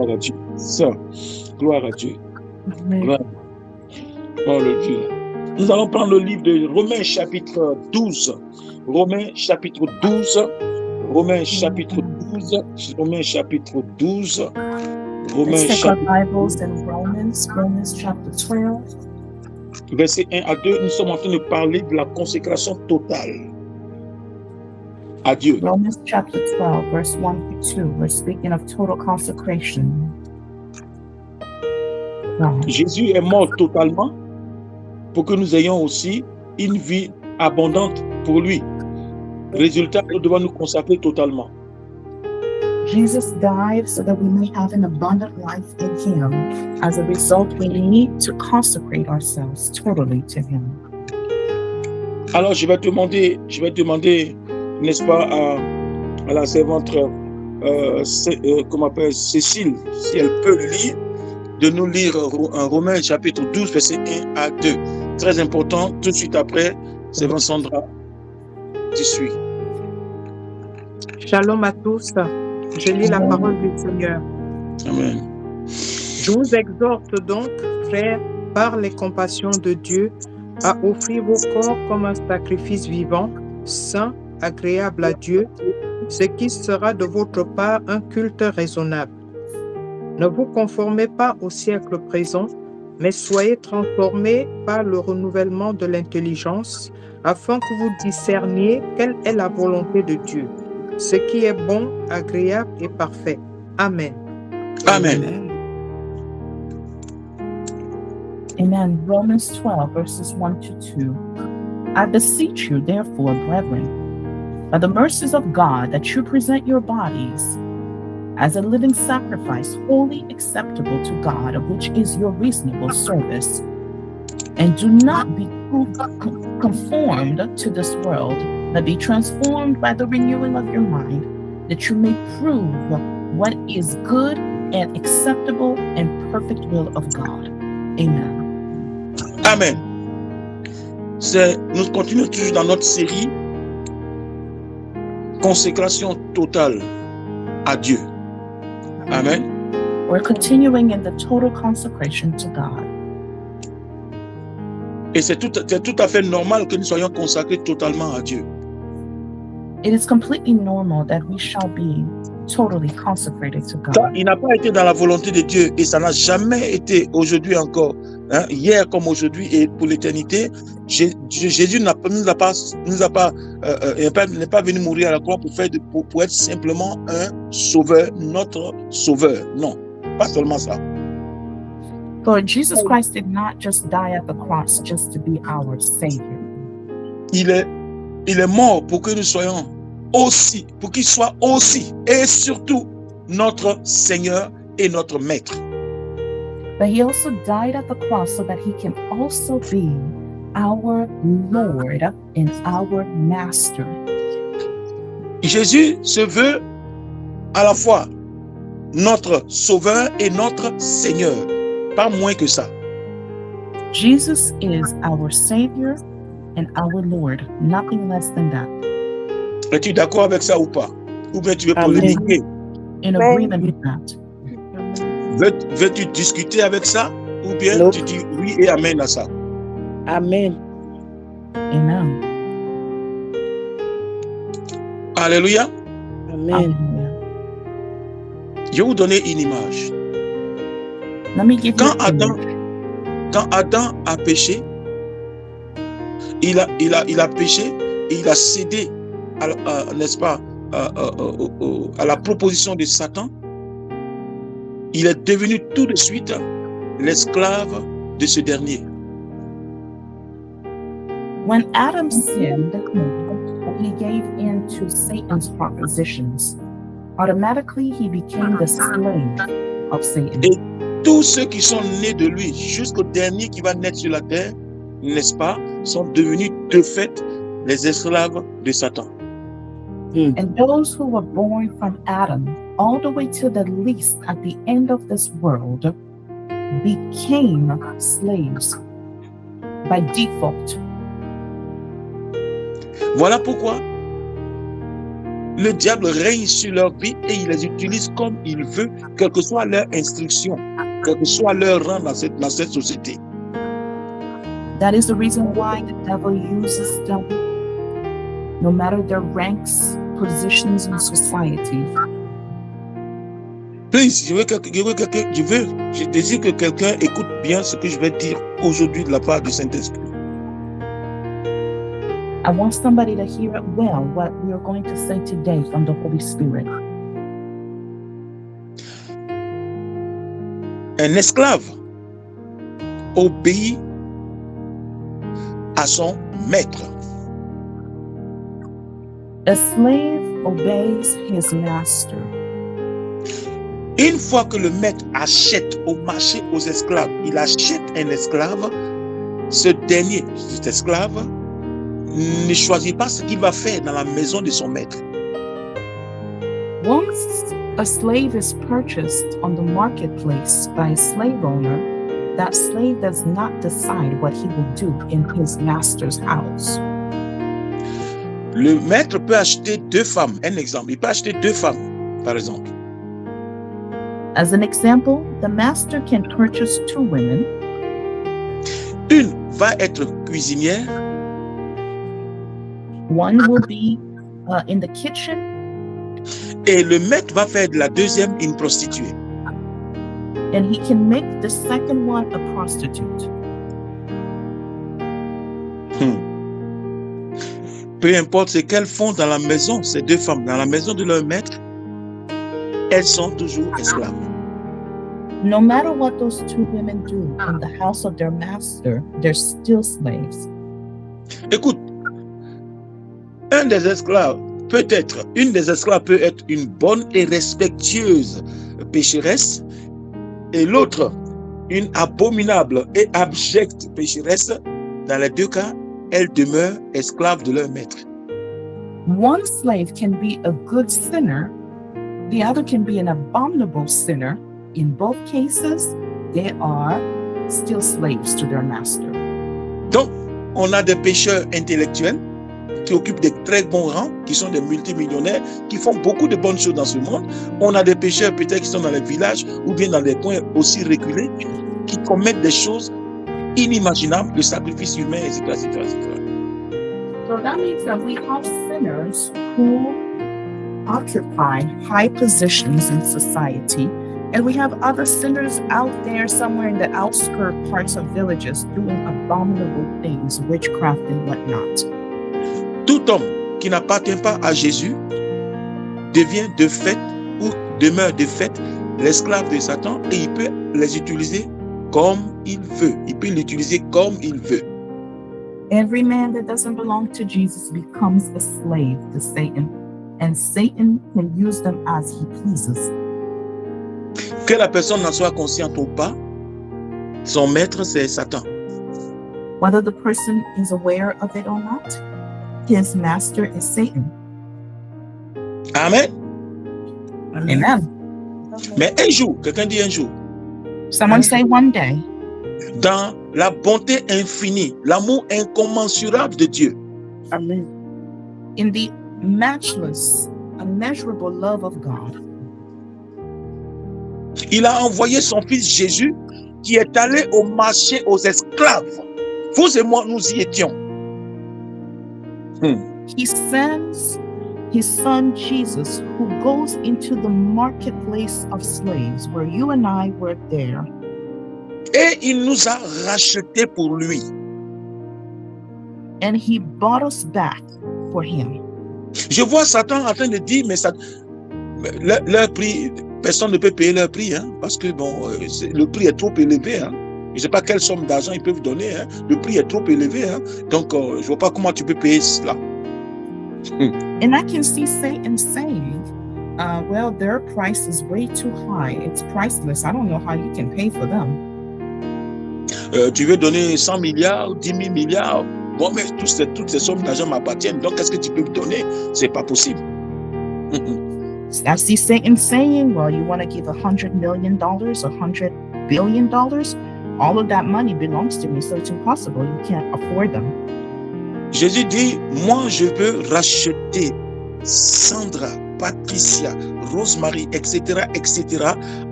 Gloire à Dieu. Ça, gloire à Dieu. Amen. Gloire à Dieu. Nous allons prendre le livre de Romains chapitre 12. Romains chapitre 12. Romains chapitre 12. Romains chapitre 12. Romains Let's take our chapitre Bibles in Romans chapter 12. verset 1 à 2. Nous sommes en train de parler de la consécration totale à Dieu. Romans chapter 12, verse 1 to 2. We're speaking of total consecration. God. Jésus est mort totalement pour que nous ayons aussi une vie abondante pour lui. Résultat, nous devons nous consacrer totalement. Jesus died so that we may have an abundant life in Him. As a result, we need to consecrate ourselves totally to Him. Alors, je vais demander, n'est-ce pas, à la servante, comment appelle Cécile, si elle peut lire, de nous lire un Romains chapitre 12, verset 1 à 2. Très important, tout de suite après, servante Sandra, tu suis. Shalom à tous. Je lis la parole du Seigneur. Amen. Je vous exhorte donc, frères, par les compassions de Dieu, à offrir vos corps comme un sacrifice vivant, saint, agréable à Dieu, ce qui sera de votre part un culte raisonnable. Ne vous conformez pas au siècle présent, mais soyez transformés par le renouvellement de l'intelligence, afin que vous discerniez quelle est la volonté de Dieu, ce qui est bon, agréable et parfait. Amen. Amen. Amen. Romans 12, verses 1 to 2. I beseech you, therefore, brethren, by the mercies of God, that you present your bodies as a living sacrifice, wholly acceptable to God, which is your reasonable service. And do not be conformed to this world, but be transformed by the renewing of your mind, that you may prove what is good and acceptable and perfect will of God. Amen. Amen. Nous continuons toujours dans notre série Consécration totale à Dieu. Amen. We're continuing in the total consecration to God. Et c'est tout à fait normal que nous soyons consacrés totalement à Dieu. It is completely normal that we shall be totally consecrated to Ça, God. il n'a pas été dans la volonté de Dieu et ça n'a jamais été aujourd'hui encore, hier comme aujourd'hui et pour l'éternité. Jésus n'est pas venu mourir à la croix pour être simplement un sauveur, notre sauveur. Non, pas seulement ça. For Jesus Christ did not just die at the cross just to be our Savior. Il est mort pour que nous soyons aussi, pour qu'il soit aussi et surtout notre Seigneur et notre Maître. But He also died at the cross so that He can also be our Lord and our Master. Jésus se veut à la fois notre Sauveur et notre Seigneur, pas moins que ça. Jesus is our Savior and our Lord, nothing less than that. Es-tu d'accord avec ça ou pas? Ou bien tu veux Amen. polémiquer? In agreement with that. Veux-tu discuter avec ça? Ou bien Nope. tu dis oui et amen à ça? Amen. Amen. Alléluia. Amen. Hallelujah. Je vais vous donner une image. Let me give you Quand an image. Adam a péché, il a péché et il a cédé n'est-ce pas, à la proposition de Satan. Il est devenu tout de suite l'esclave de ce dernier. When Adam sinned, he gave in to Satan's propositions. Automatically, he became the slave of Satan. Et tous ceux qui sont nés de lui, jusqu'au dernier qui va naître sur la terre, n'est-ce pas, sont devenus de fait les esclaves de Satan. And those who were born from Adam, all the way to the least at the end of this world, became slaves by default. Voilà pourquoi le diable règne sur leur vie et il les utilise comme il veut, quelle que soit leur instruction, quel que soit leur rang dans cette société. That is the reason why the devil uses them, no matter their ranks, positions in society. Please, je désire que quelqu'un écoute bien ce que je vais dire aujourd'hui de la part du Saint-Esprit. I want somebody to hear it well, what we are going to say today from the Holy Spirit. Un esclave obéit à son maître. A slave obeys his master. Une fois que le maître achète au marché aux esclaves, il achète un esclave, cet esclave, ne choisit pas ce qu'il va faire dans la maison de son maître. Once a slave is purchased on the marketplace by a slave owner, that slave does not decide what he will do in his master's house. Le maître peut acheter 2 femmes. Un exemple, il peut acheter 2 femmes, par exemple. As an example, the master can purchase 2 women. Une va être cuisinière. One will be in the kitchen. Et le maître va faire de la deuxième une prostituée. And he can make the second one a prostitute. Peu importe ce qu'elles font dans la maison, ces 2 femmes, dans la maison de leur maître, elles sont toujours esclaves. No matter what those 2 women do in the house of their master, they're still slaves. Écoute, une des esclaves peut être une bonne et respectueuse pécheresse, et l'autre, une abominable et abjecte pécheresse. Dans les 2 cas, elles demeurent esclaves de leur maître. One slave can be a good sinner, the other can be an abominable sinner. In both cases, they are still slaves to their master. Donc, on a des pécheurs intellectuels qui occupent des très bons rangs, qui sont des multimillionnaires, qui font beaucoup de bonnes choses dans ce monde. On a des pécheurs peut-être qui sont dans les villages ou bien dans des coins aussi reculés, qui commettent des choses inimaginables, de sacrifices humains, etc., etc., etc. So that means that we have sinners who occupy high positions in society, and we have other sinners out there somewhere in the outskirt parts of villages doing abominable things, witchcraft and whatnot. Tout homme qui n'appartient pas à Jésus devient de fait ou demeure de fait l'esclave de Satan, et il peut les utiliser comme il veut. Il peut l'utiliser comme il veut. Every man that doesn't belong to Jesus becomes a slave to Satan, and Satan can use them as he pleases. Que la personne n'en soit consciente ou pas, son maître, c'est Satan. Whether the person is aware of it or not, his master is Satan. Amen. Amen. Mais un jour, quelqu'un dit un jour, Someone say one day, dans la bonté infinie, l'amour incommensurable de Dieu, Amen. in the matchless, immeasurable love of God, il a envoyé son fils Jésus qui est allé au marché aux esclaves. Vous et moi, nous y étions. he sends his son Jesus, who goes into the marketplace of slaves, where you and I were there. Et il nous a rachetés pour lui. And he bought us back for him. Je vois Satan en train de dire, mais ça, leur prix, personne ne peut payer leur prix, hein, parce que bon, le prix est trop élevé. Hein. Je ne sais pas quelle somme d'argent ils peuvent donner. Hein. Le prix est trop élevé. Hein. Donc, je ne vois pas comment tu peux payer cela. And I can see Satan saying, well, their price is way too high. It's priceless. I don't know how you can pay for them. Tu veux donner 100 milliards, 10 000 milliards. Bon, mais toutes ces sommes d'argent m'appartiennent. Donc, qu'est-ce que tu peux me donner? C'est pas possible. I see Satan saying, well, you want to give $100 million, $100 billion? All of that money belongs to me, so it's impossible. You can't afford them. Jésus dit, moi, je veux racheter Sandra, Patricia, Rosemary, etc.,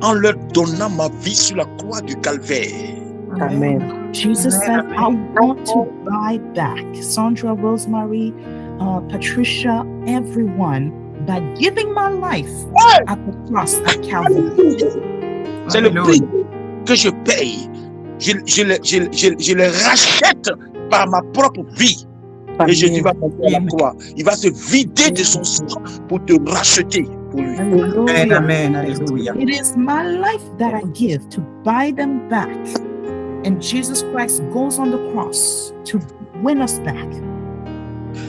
en leur donnant ma vie sur la croix du calvaire. Amen. Jesus said, I want to buy back Sandra, Rosemary, Patricia, everyone by giving my life at the cross at Calvary. C'est le prix que je paye. Je les rachète par ma propre vie. Et Jésus va monter à la croix. Il va se vider de son sang pour te racheter pour lui. Amen. Amen. Alléluia. It is my life that I give to buy them back. And Jesus Christ goes on the cross to win us back.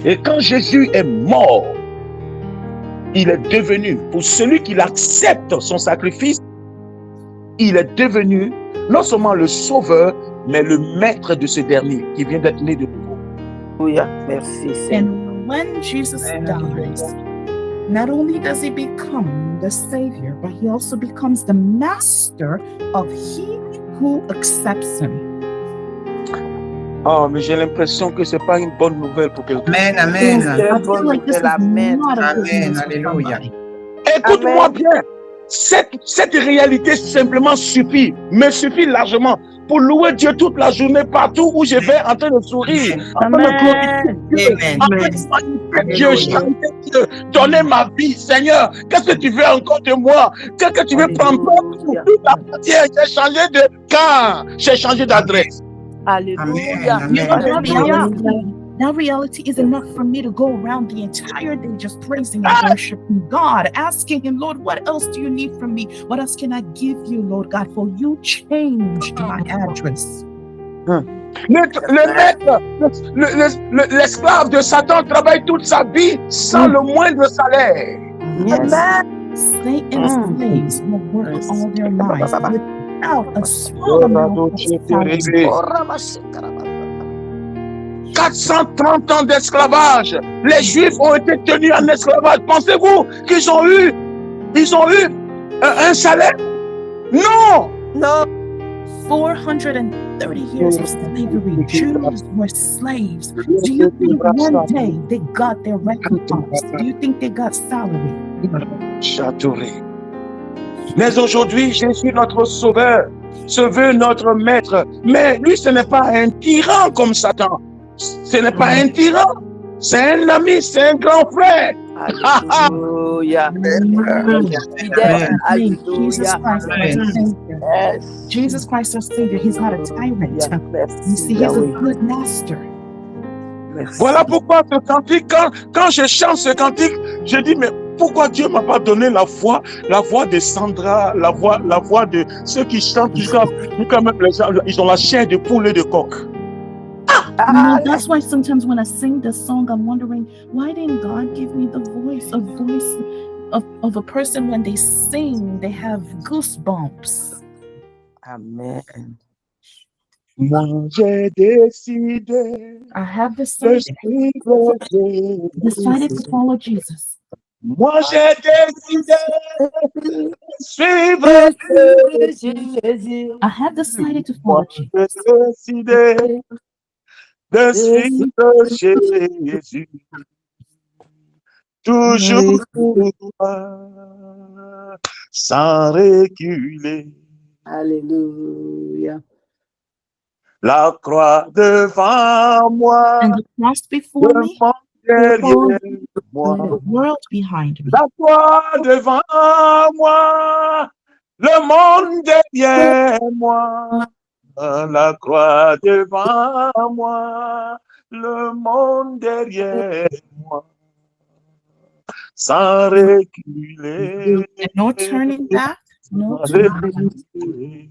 Et quand Jésus est mort, il est devenu, pour celui qui accepte son sacrifice, il est devenu non seulement le sauveur, mais le maître de ce dernier qui vient d'être né de nouveau. Alléluia. Merci, Seigneur. And when Jesus dies, not only does he become the Savior, but he also becomes the master of he who accepts him. Oh, mais j'ai l'impression que c'est pas une bonne nouvelle pour quelqu'un. Amen. I Amen. feel like this is Amen. not a good Amen. news for Alléluia. somebody. Écoute-moi Amen. bien. Cette réalité simplement suffit, me suffit largement pour louer Dieu toute la journée partout où je vais en train de sourire, en train de glorifier Dieu, Amen. en train de magnifier Dieu, chanter Dieu, donner ma vie. Seigneur, qu'est-ce que tu veux encore de moi? Qu'est-ce que tu veux prendre pour toute la frontière? J'ai changé de camp, j'ai changé d'adresse. Alléluia. Amen. You know, Amen. that reality is enough for me to go around the entire day just praising and worshiping God, asking Him, Lord, what else do you need from me? What else can I give you, Lord God? For you changed my address. Le maître, l'esclave de Satan travaille toute sa vie sans le moindre salaire. Amen. Satan's slaves will work all their lives without a small amount of salary. 430 ans d'esclavage. Les Juifs ont été tenus en esclavage. Pensez-vous qu'ils ont eu un salaire? Non! No. 430 years of slavery. Jews were slaves. Do you think one day they got their recompense? Do you think they got salary? Châteauray. Mais aujourd'hui, Jésus, notre sauveur, se veut notre maître. Mais lui, ce n'est pas un tyran comme Satan. Ce n'est pas un tyran. C'est un ami, c'est un grand frère. Alléluia. Fidèle. Jesus Alléluia. Christ, our Savior. Yes. Jesus Christ, our Savior. He's not a tyrant. You Merci, see, He's a Yahweh. good master. Merci. Voilà pourquoi ce cantique, quand je chante ce cantique, je dis, mais pourquoi Dieu m'a pas donné la voix de Sandra, la voix de ceux qui chantent, quand même les gens, ils ont la chair de poule et de coq. You know, that's why sometimes when I sing this song, I'm wondering, why didn't God give me the voice of a person when they sing, they have goosebumps. Amen. Moi j'ai décidé I have de decided suivre Jésus. to follow Jesus. Moi j'ai décidé de suivre Jésus. I have decided to follow Jesus. J'ai décidé de suivre Jésus. Toujours sans reculer. Alléluia. La croix devant moi, And the cross before le me, monde derrière moi. and the world behind me. La croix devant moi, le monde derrière moi. La croix devant moi, le monde derrière moi. Sans reculer. And no turning back, no Sans turning back. reculer.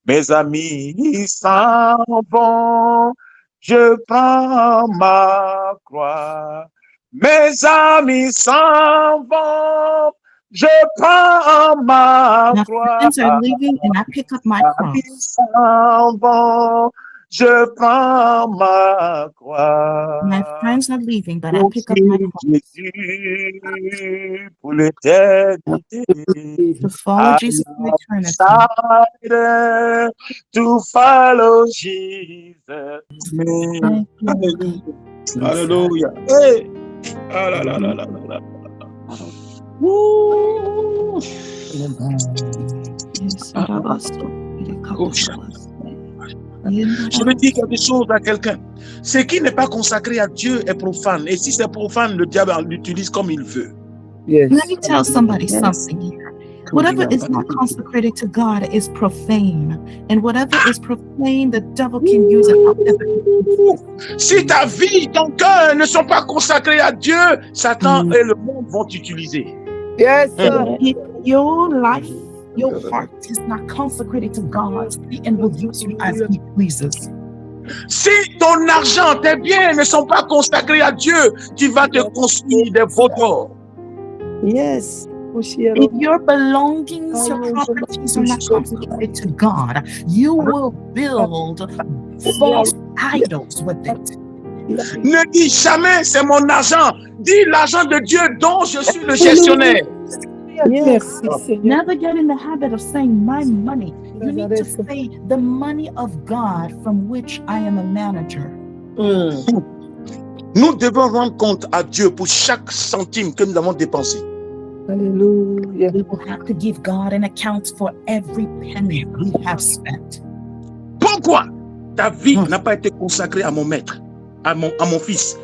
Mes amis s'en vont, je prends ma croix. Mes amis s'en vont, je prends ma My croix. friends are leaving and I pick up my Mes cross. amis s'en vont, je prends ma croix. My friends are leaving, but I Pour pick up my suivre cross. Jésus pour l'éternité. To follow Jesus for eternity. Decided to follow Jesus. Thank you, Lord. Hallelujah. Hey. Ah là là là là là là. Ouh. Je veux dire quelque chose à quelqu'un. Ce qui n'est pas consacré à Dieu est profane. Et si c'est profane, le diable l'utilise comme il veut. Yes. Let me tell somebody something here. Whatever is not consecrated to God is profane. And whatever is profane, the devil can use it however. Si ta vie, ton cœur ne sont pas consacrés à Dieu, Satan et le monde vont t'utiliser. Yes, sir. If your life, your heart is not consecrated to God, Satan will use you as he pleases. Si ton argent, tes biens ne sont pas consacrés à Dieu, tu vas te construire des vautours. Yes. If your belongings, your properties are not consecrated to God, you will build false idols with it. Ne dis jamais c'est mon argent. Dis l'argent de Dieu dont je suis le gestionnaire. Yes. Never get in the habit of saying my money. You need to say the money of God from which I am a manager. Nous devons rendre compte à Dieu pour chaque centime que nous avons dépensé. Hallelujah. We will have to give God an account for every penny we have spent. Pourquoi ta vie n'a pas été consacrée à mon maître, à mon fils,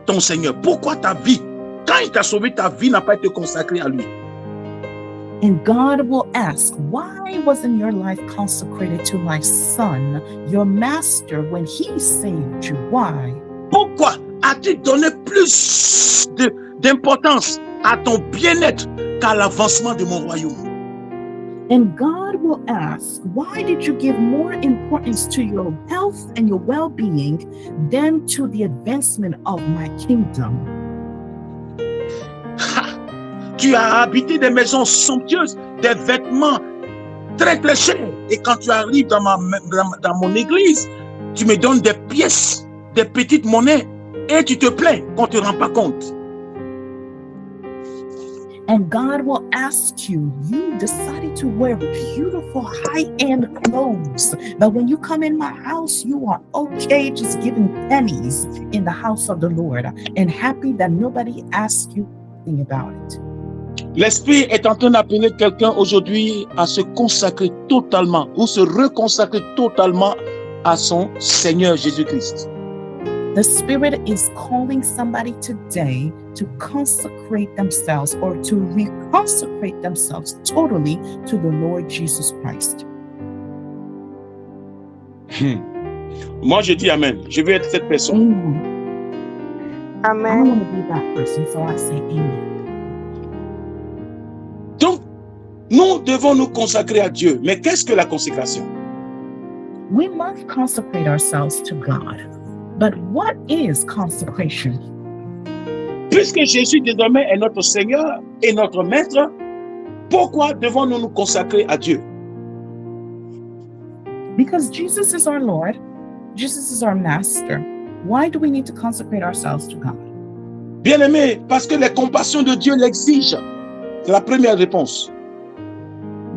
ton Seigneur? Pourquoi ta vie, quand il t'a sauvé, ta vie n'a pas été consacrée à lui? And God will ask, why wasn't your life consecrated to my son, your master, when he saved you? Why? Pourquoi as-tu donné plus d'importance à ton bien-être qu'à l'avancement de mon royaume? And God will ask, why did you give more importance to your health and your well-being than to the advancement of my kingdom? Tu as habité des maisons somptueuses, des vêtements très très chers. Et quand tu arrives dans mon église, tu me donnes des pièces, des petites monnaies, et tu te plains qu'on ne te rend pas compte. And God will ask you, you decided to wear beautiful high-end clothes, but when you come in my house, you are okay just giving pennies in the house of the Lord and happy that nobody asked you anything about it. L'Esprit est en train d'appeler quelqu'un aujourd'hui à se consacrer totalement ou se reconsacrer totalement à son Seigneur Jésus-Christ. The Spirit is calling somebody today to consecrate themselves or to reconsecrate themselves totally to the Lord Jesus Christ. Moi, je dis Amen. Je veux être cette personne. I Amen. want to be that person, so I say amen. Donc, nous devons nous consacrer à Dieu. Mais qu'est-ce que la consécration? We must consecrate ourselves to God. But what is consecration? Puisque Jésus désormais est notre Seigneur et notre Maître, pourquoi devons-nous nous consacrer à Dieu? Because Jesus is our Lord, Jesus is our Master. Why do we need to consecrate ourselves to God? Bien-aimé, parce que les compassions de Dieu l'exigent. C'est la première réponse.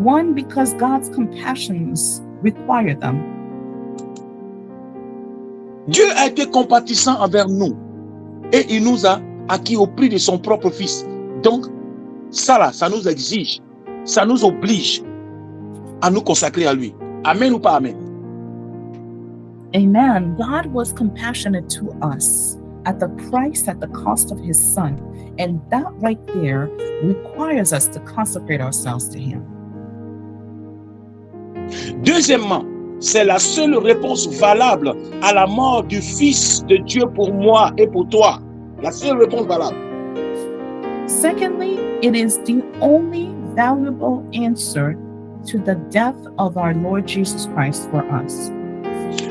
One, because God's compassions require them. Dieu a été compatissant envers nous et il nous a acquis au prix de son propre Fils. Donc, ça là, ça nous exige, ça nous oblige à nous consacrer à lui. Amen ou pas amen? Amen. God was compassionate to us at the price, at the cost of his Son. And that right there requires us to consecrate ourselves to him. Deuxièmement, c'est la seule réponse valable à la mort du Fils de Dieu pour moi et pour toi. La seule réponse valable. Secondly, it is the only valuable answer to the death of our Lord Jesus Christ for us.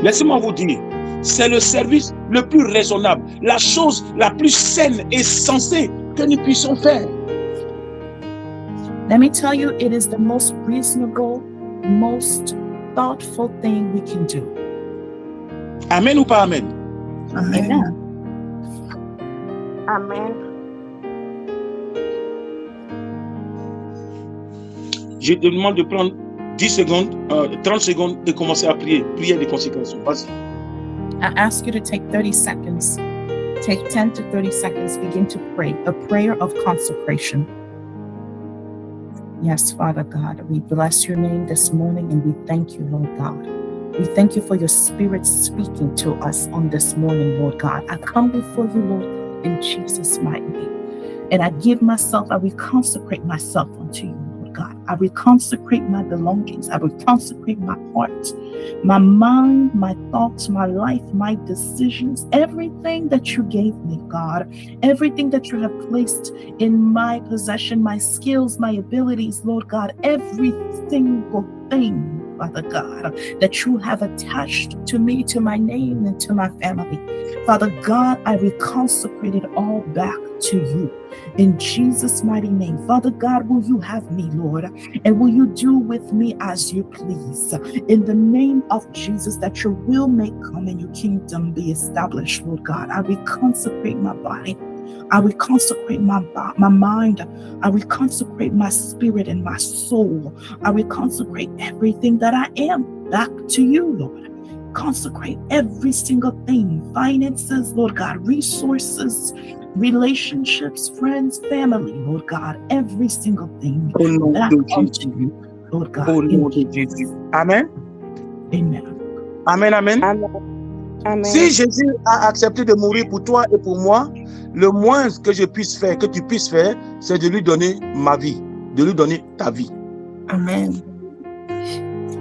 Laissez-moi vous dire, c'est le service le plus raisonnable, la chose la plus saine et sensée que nous puissions faire. Let me tell you, it is the most reasonable, most thoughtful thing we can do. Amen ou pas amen? Amen. Amen. Je te demande de prendre 10 secondes, 30 secondes et commencer à prier. Prière de consécration. Vas-y. I ask you to take 30 seconds take 10 to 30 seconds, begin to pray a prayer of consecration. Yes, Father God, we bless your name this morning and we thank you, Lord God. We thank you for your spirit speaking to us on this morning, Lord God. I come before you, Lord, in Jesus' mighty name. And I give myself, I will consecrate myself unto you, Lord God. I will consecrate my belongings. I will consecrate my heart, my mind, my thoughts, my life, my decisions, everything that you gave me, God, everything that you have placed in my possession, my skills, my abilities, Lord God, every single thing, Father God, that you have attached to me, to my name, and to my family. Father God, I will consecrate it all back to you. In Jesus' mighty name, Father God, will you have me, Lord, and will you do with me as you please? In the name of Jesus, that your will may come and your kingdom be established, Lord God. I will consecrate my body. I will consecrate my mind. I will consecrate my spirit and my soul. I will consecrate everything that I am back to you, Lord. Consecrate every single thing, finances, Lord God, resources, relationships, friends, family, Lord God, every single thing Au nom back de unto Jésus. you, Lord God. Au nom In de Jesus. Jésus. Amen. Amen. Amen, amen. Amen. Amen. Si Jésus a accepté de mourir pour toi et pour moi, le moins que je puisse faire, que tu puisses faire, c'est de lui donner ma vie, de lui donner ta vie. Amen.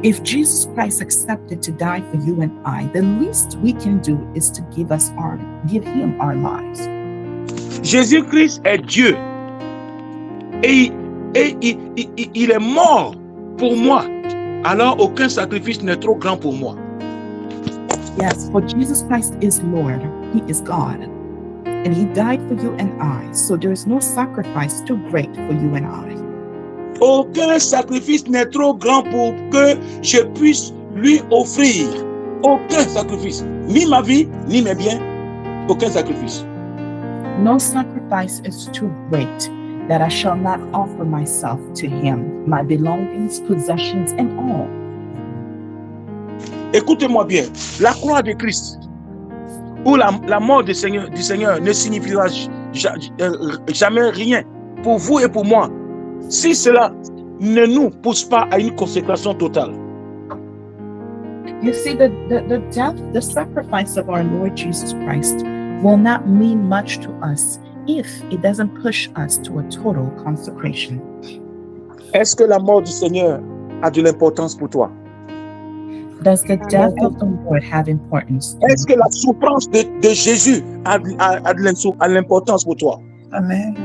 If Jesus Christ accepted to die for you and I, the least we can do is to give him our lives. Jésus-Christ est Dieu. Et il est mort pour moi. Alors aucun sacrifice n'est trop grand pour moi. Yes, for Jesus Christ is Lord. He is God. And he died for you and I. So there is no sacrifice too great for you and I. Aucun sacrifice n'est trop grand pour que je puisse lui offrir. Aucun sacrifice. Ni ma vie, ni mes biens. Aucun sacrifice. No sacrifice is too great that I shall not offer myself to him, my belongings, possessions, and all. Écoutez-moi bien. La croix de Christ ou la mort du Seigneur ne signifiera jamais rien pour vous et pour moi si cela ne nous pousse pas à une consécration totale. You see, the death, the sacrifice of our Lord Jesus Christ will not mean much to us if it doesn't push us to a total consecration. Est-ce que la mort du Seigneur a de l'importance pour toi? Does the death of the Lord have importance? Est-ce que la souffrance de Jésus a de l'importance pour toi? Amen.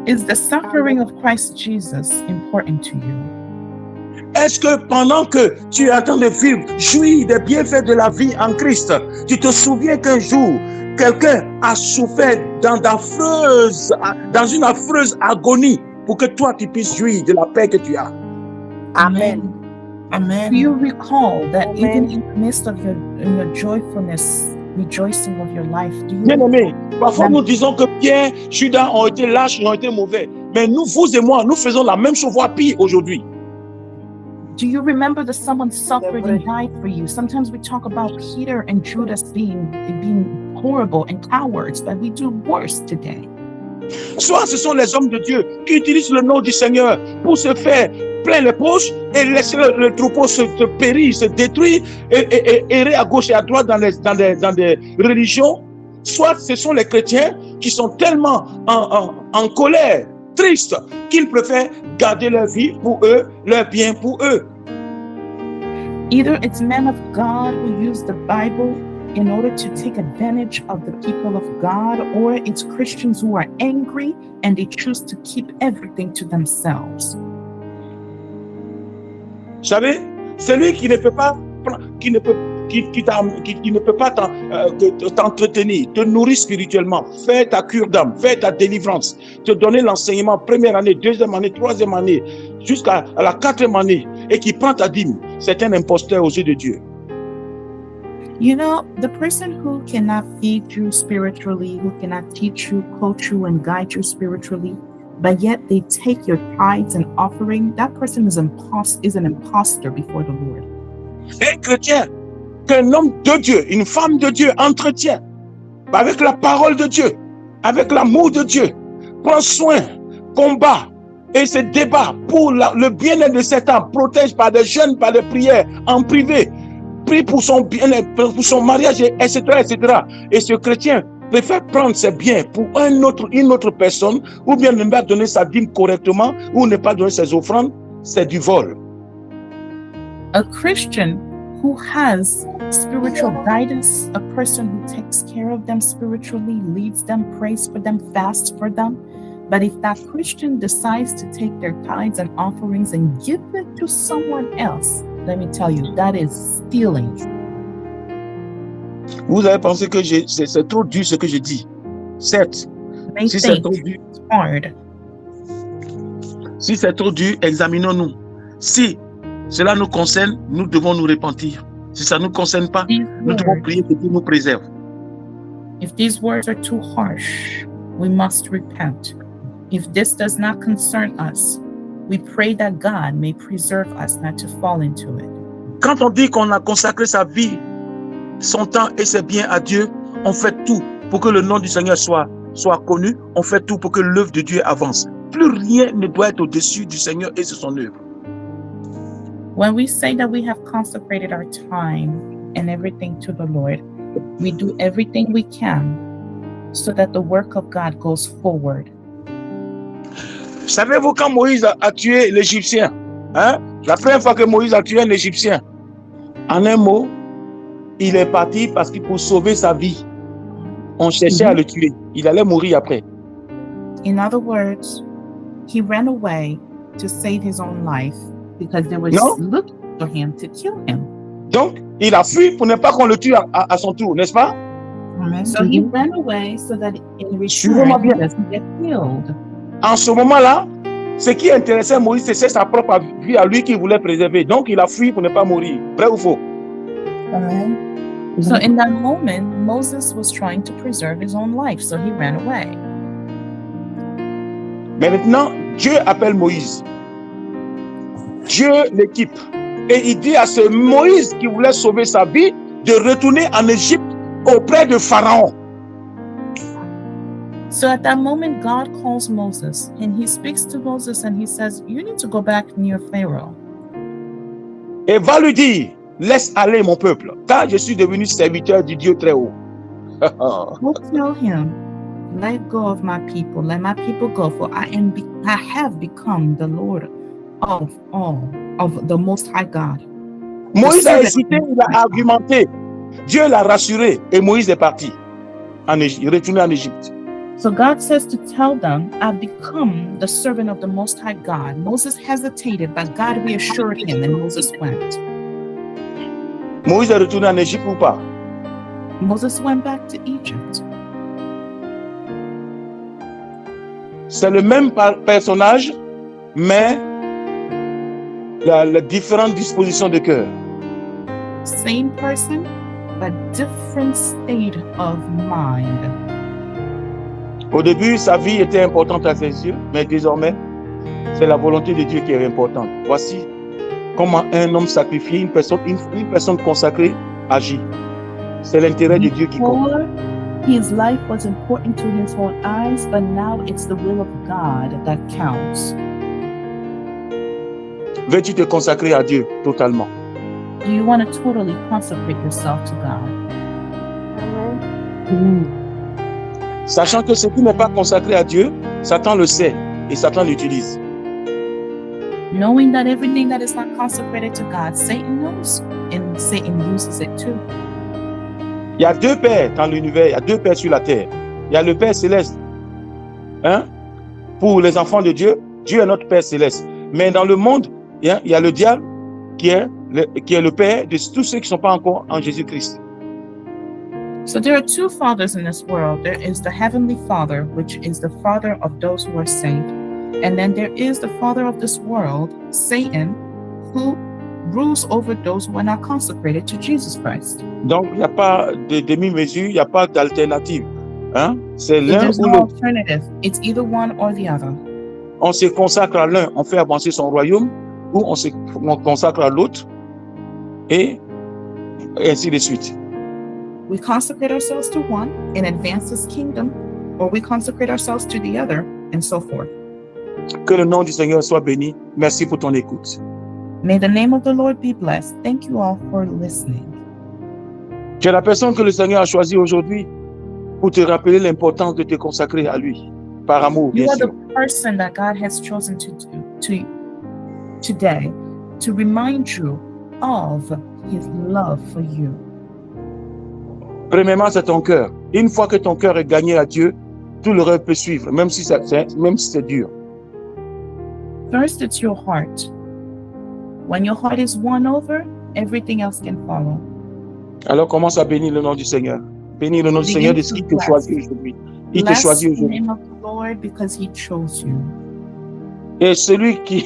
Is the suffering of Christ Jesus important to you? Est-ce que pendant que tu es en train de vivre, jouir des bienfaits de la vie en Christ, tu te souviens qu'un jour, quelqu'un a souffert dans une affreuse agonie pour que toi tu puisses jouir de la paix que tu as? Amen. Amen. Do you recall that even in the midst of your joyfulness, rejoicing of your life, do you Bien-aimé, parfois nous disons que Pierre, Judas ont été lâches, ont été mauvais. Mais nous, vous et moi, nous faisons la même chose, voire pire aujourd'hui. Do you remember that someone suffered and died for you? Sometimes we talk about Peter and Judas being horrible and cowards, but we do worse today. Soit ce sont les hommes de Dieu qui utilisent le nom du Seigneur pour se faire plein les poches et laisser le troupeau se périr, se détruire et errer à gauche et à droite dans des religions. Soit ce sont les chrétiens qui sont tellement en colère, tristes, qu'ils préfèrent garder leur vie pour eux, leur bien pour eux. Either it's men of God who use the Bible in order to take advantage of the people of God, or it's Christians who are angry and they choose to keep everything to themselves. Vous savez, celui qui ne peut pas t'entretenir, te nourrir spirituellement, faire ta cure d'âme, faire ta délivrance, te donner l'enseignement première année, deuxième année, troisième année, jusqu'à la quatrième année, et qui prend ta dîme, c'est un imposteur aux yeux de Dieu. You know, the person who cannot feed you spiritually, who cannot teach you, coach you, and guide you spiritually, but yet they take your tithes and offering, that person is an imposter before the Lord. Un chrétien qu'un homme de Dieu, une femme de Dieu entretient, avec la parole de Dieu, avec l'amour de Dieu. Prends soin, combat et se débat pour le bien-être de cet homme. Protège par des jeûnes, par des prières en privé. Prie pour son bien-être, pour son mariage, etc., etc. Et ce chrétien préfère prendre ses biens pour une autre personne, ou bien ne pas donner sa dîme correctement, ou ne pas donner ses offrandes, c'est du vol. A Christian who has spiritual guidance, a person who takes care of them spiritually, leads them, prays for them, fasts for them. But if that Christian decides to take their tithes and offerings and give it to someone else, let me tell you, that is stealing. Vous avez pensé que c'est trop dur ce que je dis. Certes, si c'est trop dur, si c'est trop dur, examinons-nous. Si cela nous concerne, nous devons nous repentir. Si ça ne nous concerne pas, nous devons prier que Dieu nous préserve. If these words are too harsh, we must repent. If this does not concern us, we pray that God may preserve us not to fall into it. Quand on dit qu'on a consacré sa vie, son temps et ses biens à Dieu, on fait tout pour que le nom du Seigneur soit connu, on fait tout pour que l'œuvre de Dieu avance. Plus rien ne doit être au-dessus du Seigneur et de son œuvre. When we say that we have consecrated our time and everything to the Lord, we do everything we can so that the work of God goes forward. Savez-vous quand Moïse a tué l'Égyptien, hein? La première fois que Moïse a tué un Égyptien, en un mot, il est parti parce que pour sauver sa vie, on cherchait à le tuer. Il allait mourir après. In other words, he ran away to save his own life because they were looking for him to kill him. Donc, il a fui pour ne pas qu'on le tue à son tour, n'est-ce pas? So he ran away so that in return he doesn't get killed. En ce moment-là, ce qui intéressait Moïse, c'est sa propre vie à lui qu'il voulait préserver. Donc, il a fui pour ne pas mourir. Vrai ou faux? Amen. So in that moment, Moses was trying to preserve his own life, so he ran away. Mais maintenant, Dieu appelle Moïse. Dieu l'équipe. Et il dit à ce Moïse qui voulait sauver sa vie de retourner en Égypte auprès de Pharaon. So at that moment, God calls Moses and he speaks to Moses and he says, you need to go back near Pharaoh. Et va lui dire, laisse aller mon peuple, car je suis devenu serviteur du Dieu très haut. Go tell him, let go of my people, let my people go, for I have become the Lord of all, of the Most High God. Moïse a hésité, il a argumenté. Dieu l'a rassuré et Moïse est parti. Il est retourné en Égypte. So God says to tell them, I've become the servant of the Most High God. Moses hesitated, but God reassured him, and Moses went. Moïse est retourné en Égypte ou pas? Moses went back to Egypt. C'est le même personnage, mais la différente disposition de cœur. Same person, but different state of mind. Au début, sa vie était importante à ses yeux, mais désormais, c'est la volonté de Dieu qui est importante. Voici comment un homme sacrifié, une personne consacrée, agit. C'est l'intérêt de Dieu qui compte. His life was important to his own eyes, but now it's the will of God that counts. Veux-tu te consacrer à Dieu totalement? Do you want to totally consecrate yourself to God? Amen. Sachant que ce qui n'est pas consacré à Dieu, Satan le sait et Satan l'utilise. Knowing that everything that is not consecrated to God, Satan knows, and Satan uses it too. Il y a deux pères dans l'univers, il y a deux pères sur la terre. Il y a le Père céleste. Hein? Pour les enfants de Dieu, Dieu est notre Père céleste. Mais dans le monde, il y a le diable qui est le père de tous ceux qui ne sont pas encore en Jésus-Christ. So there are two fathers in this world. There is the Heavenly Father, which is the father of those who are saved. And then there is the father of this world, Satan, who rules over those who are not consecrated to Jesus Christ. Donc, il n'y a pas de demi-mesure, il n'y a pas d'alternative. Hein? C'est l'un There's ou no l'autre. alternative. It's either one or the other. On se consacre à l'un, on fait avancer son royaume, ou on se consacre à l'autre, et ainsi de suite. We consecrate ourselves to one and advance his kingdom, or we consecrate ourselves to the other, and so forth. Que le nom du Seigneur soit béni. Merci pour ton écoute. May the name of the Lord be blessed. Thank you all for listening. Tu es la personne que le Seigneur a choisie aujourd'hui pour te rappeler l'importance de te consacrer à lui, par amour, bien You are sûr. the person that God has chosen today to remind you of his love for you. Premièrement, c'est ton cœur. Une fois que ton cœur est gagné à Dieu, tout le reste peut suivre, même si c'est dur. First, it's your heart. When your heart is won over, everything else can follow. Alors commence à bénir le nom du Seigneur. Bénir le nom du Seigneur de ce qu'il te choisit aujourd'hui. Il te Bless choisit the aujourd'hui. name of the Lord because he chose you. Et celui qui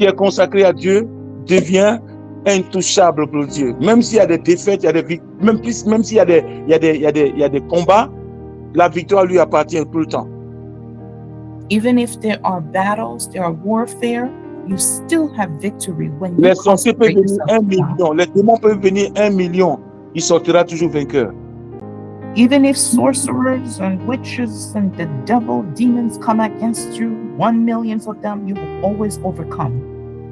est consacré à Dieu devient intouchable pour Dieu. Même s'il y a des défaites, il y a des victoires, même s'il y a des combats, la victoire lui appartient tout le temps. Even if there are battles, there are warfare, you still have victory when you Les sorciers peuvent consecrate venir yourself 1 to God. million, les démons peuvent venir 1 million, il sortira toujours vainqueur. Even if sorcerers and witches and the devil, demons come against you, 1 million of them, you will always overcome.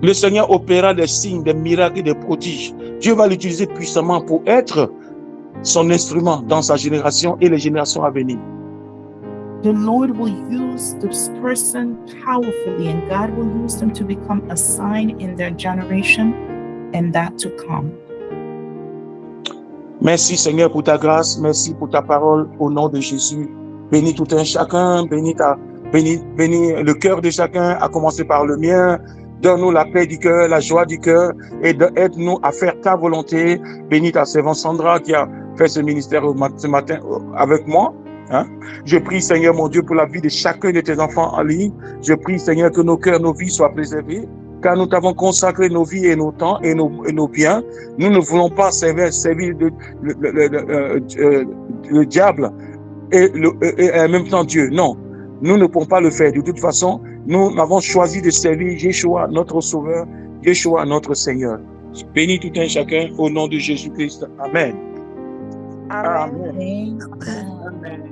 Le Seigneur opérera des signes, des miracles et des prodiges. Dieu va l'utiliser puissamment pour être son instrument dans sa génération et les générations à venir. The Lord will use this person powerfully, and God will use them to become a sign in their generation and that to come. Merci Seigneur pour ta grâce, merci pour ta parole au nom de Jésus. Bénis tout un chacun, bénis le cœur de chacun, à commencer par le mien. Donne-nous la paix du cœur, la joie du cœur et aide-nous à faire ta volonté. Bénis ta servante Sandra qui a fait ce ministère ce matin avec moi. Hein? Je prie Seigneur mon Dieu pour la vie de chacun de tes enfants en ligne. Je prie Seigneur que nos cœurs, nos vies soient préservés. Car nous t'avons consacré nos vies et nos temps et nos biens. Nous ne voulons pas servir le diable et en même temps Dieu. Non, nous ne pouvons pas le faire. De toute façon, nous avons choisi de servir Yeshua, notre Sauveur, Yeshua, notre Seigneur. Bénis tout un chacun au nom de Jésus-Christ. Amen. Amen. Amen. Amen. Amen.